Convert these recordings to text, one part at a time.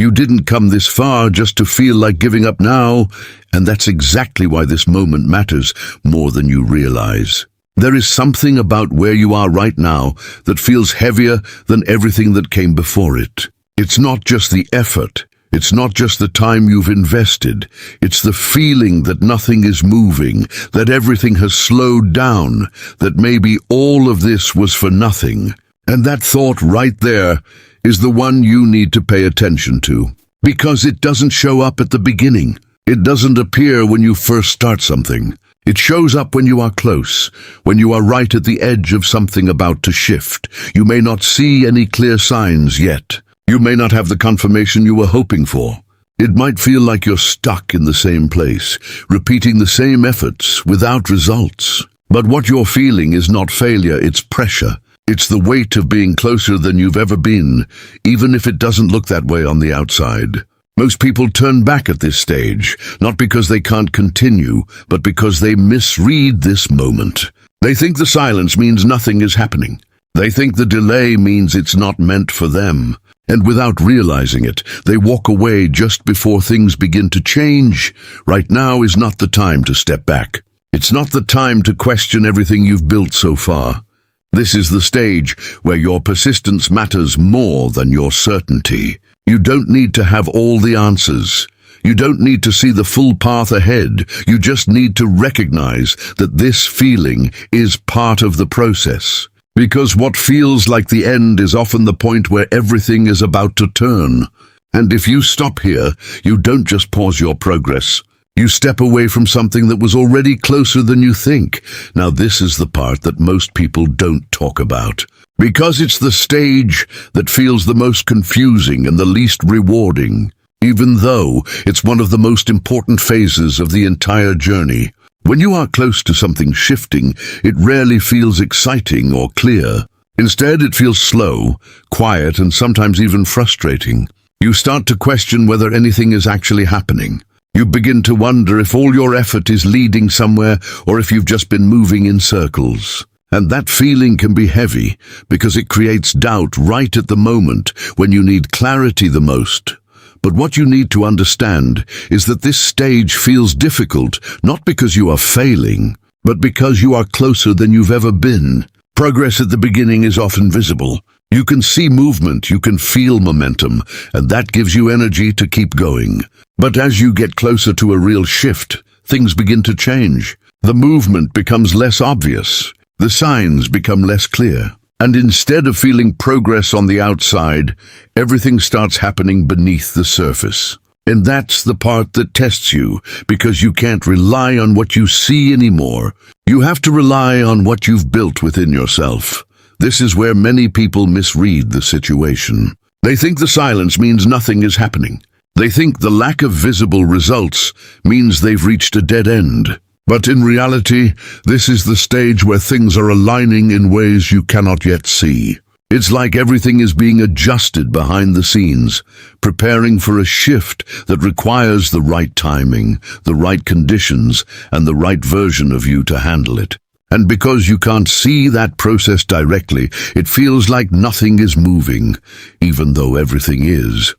You didn't come this far just to feel like giving up now, and that's exactly why this moment matters more than you realize. There is something about where you are right now that feels heavier than everything that came before it. It's not just the effort. It's not just the time you've invested. It's the feeling that nothing is moving, that everything has slowed down, that maybe all of this was for nothing. And that thought right there is the one you need to pay attention to. Because it doesn't show up at the beginning. It doesn't appear when you first start something. It shows up when you are close, when you are right at the edge of something about to shift. You may not see any clear signs yet. You may not have the confirmation you were hoping for. It might feel like you're stuck in the same place, repeating the same efforts without results. But what you're feeling is not failure, it's pressure. It's the weight of being closer than you've ever been, even if it doesn't look that way on the outside. Most people turn back at this stage, not because they can't continue, but because they misread this moment. They think the silence means nothing is happening. They think the delay means it's not meant for them. And without realizing it, they walk away just before things begin to change. Right now is not the time to step back. It's not the time to question everything you've built so far. This is the stage where your persistence matters more than your certainty. You don't need to have all the answers. You don't need to see the full path ahead. You just need to recognize that this feeling is part of the process. Because what feels like the end is often the point where everything is about to turn. And if you stop here, you don't just pause your progress. You step away from something that was already closer than you think. Now this is the part that most people don't talk about. Because it's the stage that feels the most confusing and the least rewarding, even though it's one of the most important phases of the entire journey. When you are close to something shifting, it rarely feels exciting or clear. Instead, it feels slow, quiet, and sometimes even frustrating. You start to question whether anything is actually happening. You begin to wonder if all your effort is leading somewhere or if you've just been moving in circles. And that feeling can be heavy because it creates doubt right at the moment when you need clarity the most. But what you need to understand is that this stage feels difficult not because you are failing, but because you are closer than you've ever been. Progress at the beginning is often visible. You can see movement, you can feel momentum, and that gives you energy to keep going. But as you get closer to a real shift, things begin to change. The movement becomes less obvious. The signs become less clear. And instead of feeling progress on the outside, everything starts happening beneath the surface. And that's the part that tests you, because you can't rely on what you see anymore. You have to rely on what you've built within yourself. This is where many people misread the situation. They think the silence means nothing is happening. They think the lack of visible results means they've reached a dead end. But in reality, this is the stage where things are aligning in ways you cannot yet see. It's like everything is being adjusted behind the scenes, preparing for a shift that requires the right timing, the right conditions, and the right version of you to handle it. And because you can't see that process directly, it feels like nothing is moving, even though everything is.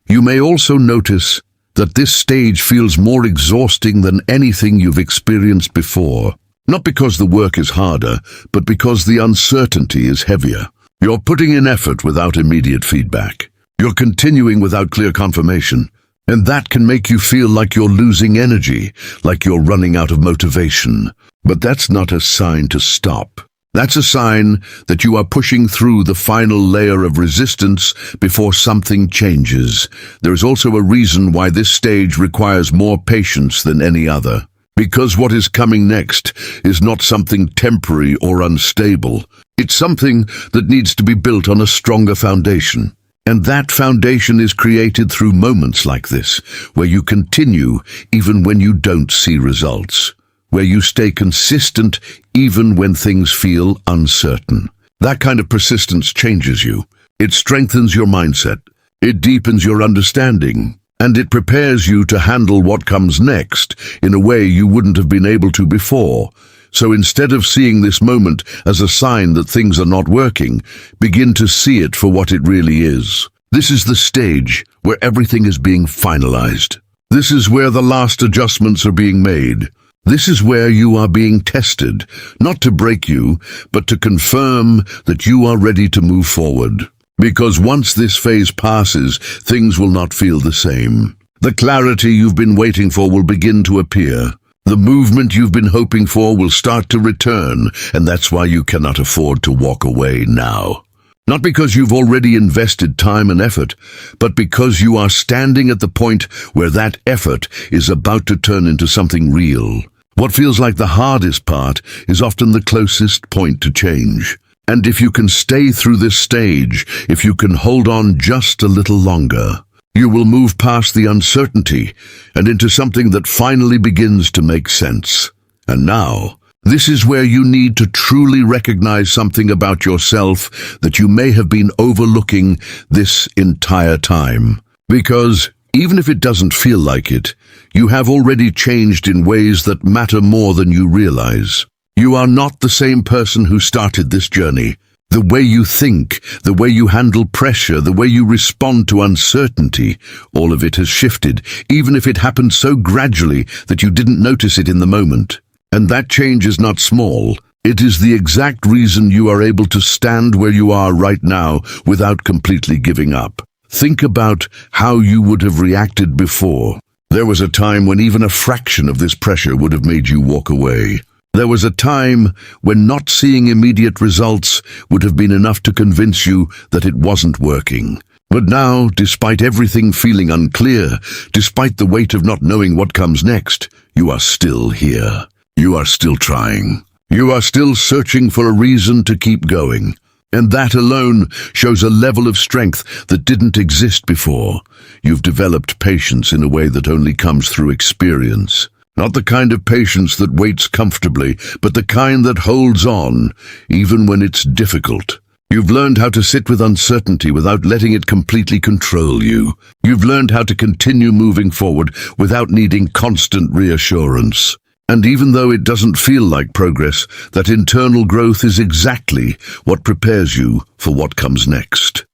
You may also notice that this stage feels more exhausting than anything you've experienced before. Not because the work is harder, but because the uncertainty is heavier. You're putting in effort without immediate feedback. You're continuing without clear confirmation. And that can make you feel like you're losing energy, like you're running out of motivation. But that's not a sign to stop. That's a sign that you are pushing through the final layer of resistance before something changes. There is also a reason why this stage requires more patience than any other. Because what is coming next is not something temporary or unstable. It's something that needs to be built on a stronger foundation. And that foundation is created through moments like this, where you continue even when you don't see results. Where you stay consistent even when things feel uncertain. That kind of persistence changes you. It strengthens your mindset. It deepens your understanding. And it prepares you to handle what comes next in a way you wouldn't have been able to before. So instead of seeing this moment as a sign that things are not working, begin to see it for what it really is. This is the stage where everything is being finalized. This is where the last adjustments are being made. This is where you are being tested, not to break you, but to confirm that you are ready to move forward. Because once this phase passes, things will not feel the same. The clarity you've been waiting for will begin to appear. The movement you've been hoping for will start to return, and that's why you cannot afford to walk away now. Not because you've already invested time and effort, but because you are standing at the point where that effort is about to turn into something real. What feels like the hardest part is often the closest point to change. And if you can stay through this stage, if you can hold on just a little longer, you will move past the uncertainty and into something that finally begins to make sense. And now, this is where you need to truly recognize something about yourself that you may have been overlooking this entire time. Because even if it doesn't feel like it, you have already changed in ways that matter more than you realize. You are not the same person who started this journey. The way you think, the way you handle pressure, the way you respond to uncertainty, all of it has shifted, even if it happened so gradually that you didn't notice it in the moment. And that change is not small. It is the exact reason you are able to stand where you are right now without completely giving up. Think about how you would have reacted before. There was a time when even a fraction of this pressure would have made you walk away. There was a time when not seeing immediate results would have been enough to convince you that it wasn't working. But now, despite everything feeling unclear, despite the weight of not knowing what comes next, you are still here. You are still trying. You are still searching for a reason to keep going. And that alone shows a level of strength that didn't exist before. You've developed patience in a way that only comes through experience. Not the kind of patience that waits comfortably, but the kind that holds on, even when it's difficult. You've learned how to sit with uncertainty without letting it completely control you. You've learned how to continue moving forward without needing constant reassurance. And even though it doesn't feel like progress, that internal growth is exactly what prepares you for what comes next.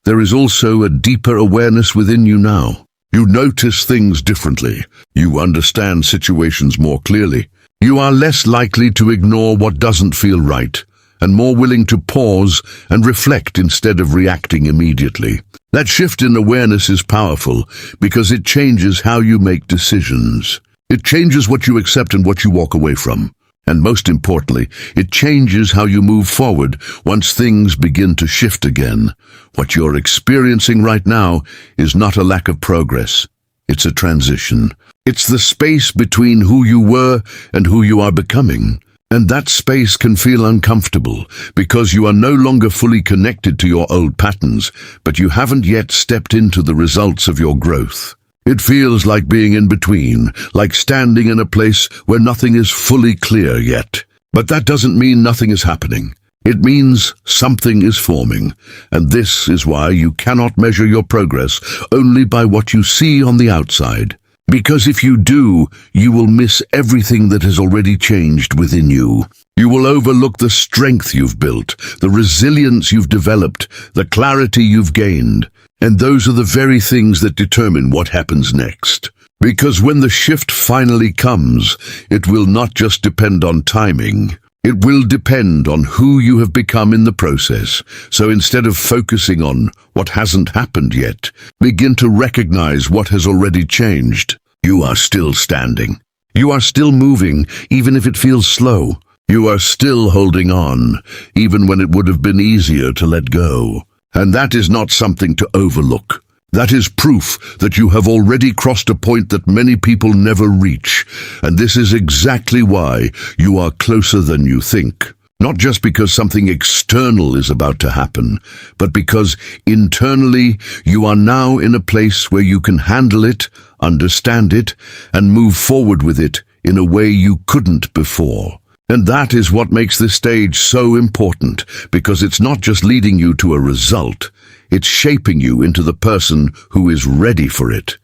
There is also a deeper awareness within you now. You notice things differently. You understand situations more clearly. You are less likely to ignore what doesn't feel right, and more willing to pause and reflect instead of reacting immediately. That shift in awareness is powerful because it changes how you make decisions. It changes what you accept and what you walk away from. And most importantly, it changes how you move forward once things begin to shift again. What you're experiencing right now is not a lack of progress. It's a transition. It's the space between who you were and who you are becoming. And that space can feel uncomfortable because you are no longer fully connected to your old patterns, but you haven't yet stepped into the results of your growth. It feels like being in between, like standing in a place where nothing is fully clear yet. But that doesn't mean nothing is happening. It means something is forming, and this is why you cannot measure your progress only by what you see on the outside. Because if you do, you will miss everything that has already changed within you. You will overlook the strength you've built, the resilience you've developed, the clarity you've gained. And those are the very things that determine what happens next. Because when the shift finally comes, it will not just depend on timing. It will depend on who you have become in the process. So instead of focusing on what hasn't happened yet, begin to recognize what has already changed. You are still standing. You are still moving, even if it feels slow. You are still holding on, even when it would have been easier to let go. And that is not something to overlook. That is proof that you have already crossed a point that many people never reach. And this is exactly why you are closer than you think. Not just because something external is about to happen, but because internally you are now in a place where you can handle it, understand it, and move forward with it in a way you couldn't before. And that is what makes this stage so important, because it's not just leading you to a result, it's shaping you into the person who is ready for it.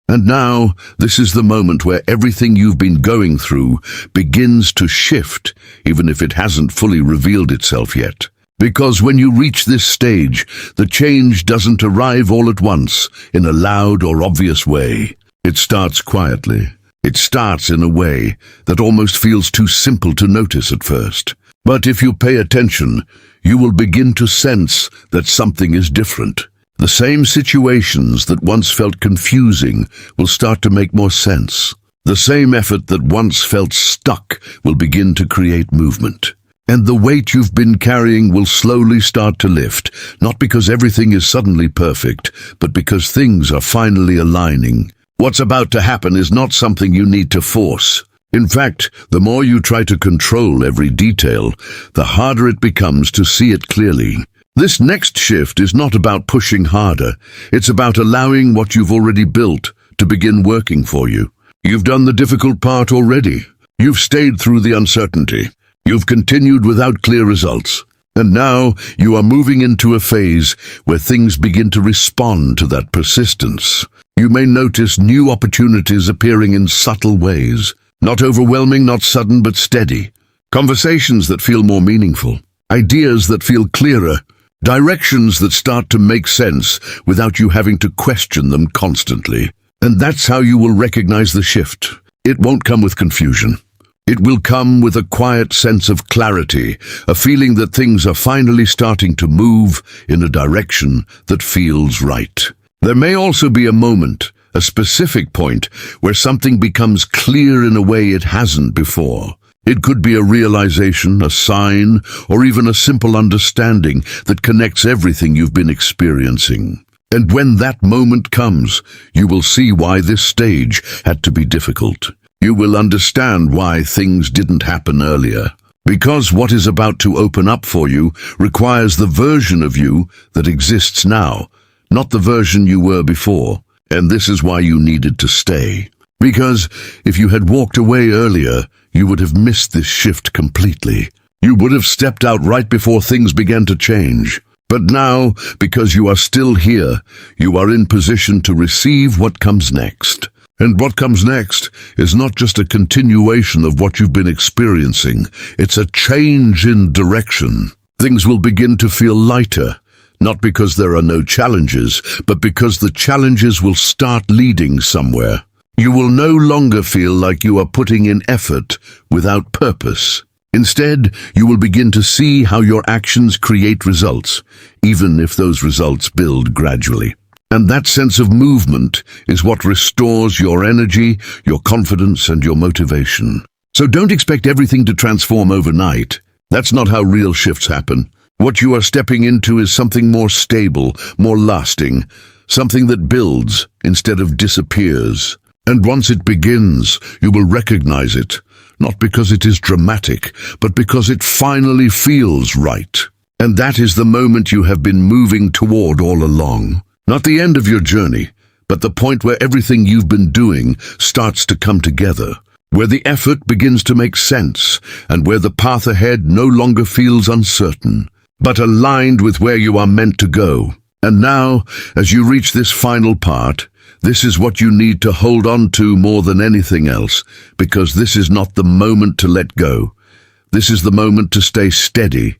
And now, this is the moment where everything you've been going through begins to shift, even if it hasn't fully revealed itself yet. Because when you reach this stage, the change doesn't arrive all at once in a loud or obvious way. It starts quietly. It starts in a way that almost feels too simple to notice at first. But if you pay attention, you will begin to sense that something is different. The same situations that once felt confusing will start to make more sense. The same effort that once felt stuck will begin to create movement. And the weight you've been carrying will slowly start to lift, not because everything is suddenly perfect, but because things are finally aligning. What's about to happen is not something you need to force. In fact, the more you try to control every detail, the harder it becomes to see it clearly. This next shift is not about pushing harder. It's about allowing what you've already built to begin working for you. You've done the difficult part already. You've stayed through the uncertainty. You've continued without clear results. And now you are moving into a phase where things begin to respond to that persistence. You may notice new opportunities appearing in subtle ways. Not overwhelming, not sudden, but steady. Conversations that feel more meaningful. Ideas that feel clearer. Directions that start to make sense without you having to question them constantly. And that's how you will recognize the shift. It won't come with confusion. It will come with a quiet sense of clarity, a feeling that things are finally starting to move in a direction that feels right. There may also be a moment, a specific point, where something becomes clear in a way it hasn't before. It could be a realization, a sign, or even a simple understanding that connects everything you've been experiencing. And when that moment comes, you will see why this stage had to be difficult. You will understand why things didn't happen earlier. Because what is about to open up for you requires the version of you that exists now, not the version you were before. And this is why you needed to stay. Because if you had walked away earlier, you would have missed this shift completely. You would have stepped out right before things began to change. But now, because you are still here, you are in position to receive what comes next. And what comes next is not just a continuation of what you've been experiencing. It's a change in direction. Things will begin to feel lighter, not because there are no challenges, but because the challenges will start leading somewhere. You will no longer feel like you are putting in effort without purpose. Instead, you will begin to see how your actions create results, even if those results build gradually. And that sense of movement is what restores your energy, your confidence, and your motivation. So don't expect everything to transform overnight. That's not how real shifts happen. What you are stepping into is something more stable, more lasting, something that builds instead of disappears. And once it begins, you will recognize it, not because it is dramatic, but because it finally feels right. And that is the moment you have been moving toward all along. Not the end of your journey, but the point where everything you've been doing starts to come together, where the effort begins to make sense, and where the path ahead no longer feels uncertain, but aligned with where you are meant to go. And now, as you reach this final part, this is what you need to hold on to more than anything else, because this is not the moment to let go. This is the moment to stay steady,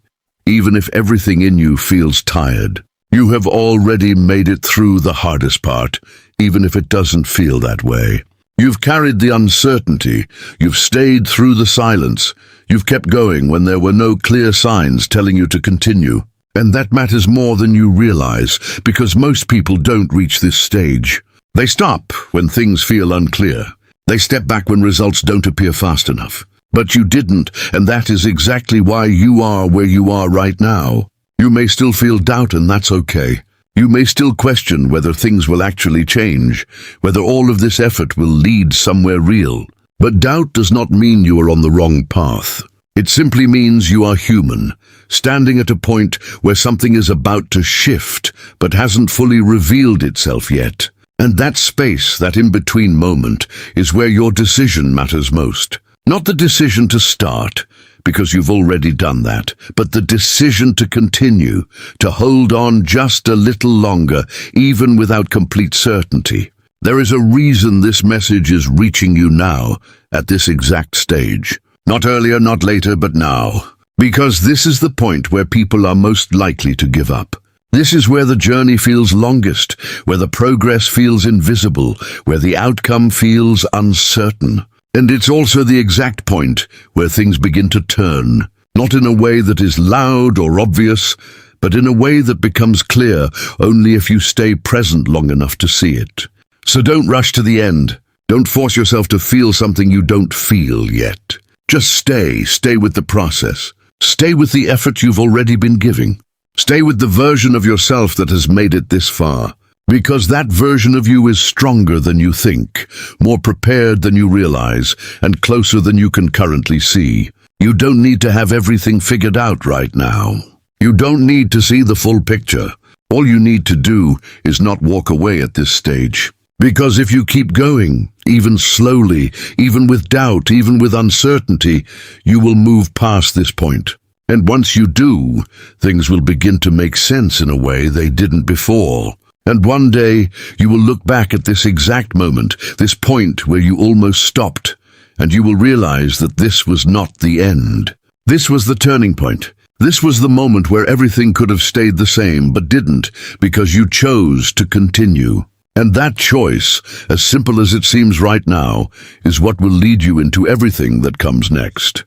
even if everything in you feels tired. You have already made it through the hardest part, even if it doesn't feel that way. You've carried the uncertainty, you've stayed through the silence, you've kept going when there were no clear signs telling you to continue. And that matters more than you realize, because most people don't reach this stage. They stop when things feel unclear. They step back when results don't appear fast enough. But you didn't, and that is exactly why you are where you are right now. You may still feel doubt, and that's okay. You may still question whether things will actually change, whether all of this effort will lead somewhere real. But doubt does not mean you are on the wrong path. It simply means you are human, standing at a point where something is about to shift, but hasn't fully revealed itself yet. And that space, that in-between moment, is where your decision matters most. Not the decision to start, because you've already done that, but the decision to continue, to hold on just a little longer, even without complete certainty. There is a reason this message is reaching you now, at this exact stage. Not earlier, not later, but now. Because this is the point where people are most likely to give up. This is where the journey feels longest, where the progress feels invisible, where the outcome feels uncertain. And it's also the exact point where things begin to turn, not in a way that is loud or obvious, but in a way that becomes clear only if you stay present long enough to see it. So don't rush to the end. Don't force yourself to feel something you don't feel yet. Just stay with the process. Stay with the effort you've already been giving. Stay with the version of yourself that has made it this far. Because that version of you is stronger than you think, more prepared than you realize, and closer than you can currently see. You don't need to have everything figured out right now. You don't need to see the full picture. All you need to do is not walk away at this stage. Because if you keep going, even slowly, even with doubt, even with uncertainty, you will move past this point. And once you do, things will begin to make sense in a way they didn't before. And one day, you will look back at this exact moment, this point where you almost stopped, and you will realize that this was not the end. This was the turning point. This was the moment where everything could have stayed the same, but didn't, because you chose to continue. And that choice, as simple as it seems right now, is what will lead you into everything that comes next.